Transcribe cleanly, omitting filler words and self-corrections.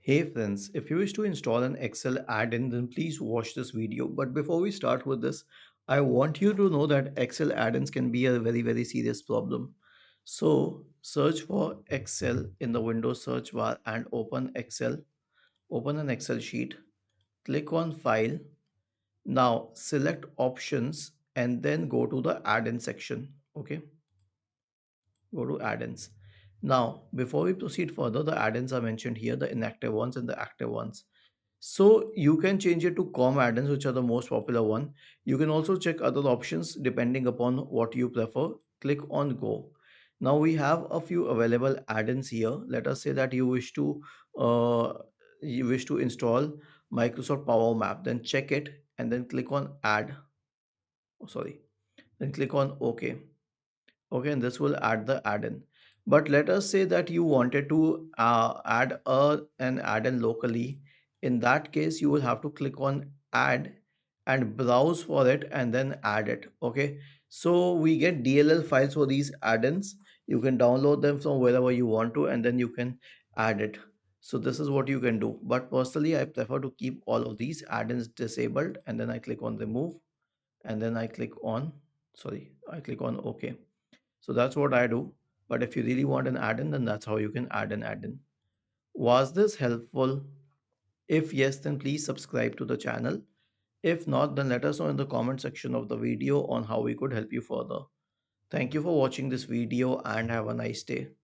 Hey friends, if you wish to install an Excel add-in, then please watch this video. But before we start with this, I want you to know that Excel add-ins can be a very serious problem. So search for Excel in the Windows search bar and open Excel. Open an Excel sheet. Click on File. Now select Options and then go to the add-in section. Okay, go to add-ins. Now, before we proceed further, the add-ins are mentioned here, the inactive ones and the active ones. So you can change it to COM add-ins, which are the most popular one. You can also check other options depending upon what you prefer. Click on Go. Now we have a few available add-ins here. Let us say that uh, you wish to install Microsoft Power Map. Then check it and then click on Add. Oh, sorry. Then click on OK. Okay, and this will add the add-in. But let us say that you wanted to add an add-in locally. In that case, you will have to click on add and browse for it and then add it. Okay, so we get DLL files for these add-ins. You can download them from wherever you want to and then you can add it. So this is what you can do. But personally, I prefer to keep all of these add-ins disabled and then I click on remove and then I click on OK. So that's what I do. But if you really want an add-in, then that's how you can add an add-in. Was this helpful? If yes, then please subscribe to the channel. If not, then let us know in the comment section of the video on how we could help you further. Thank you for watching this video and have a nice day.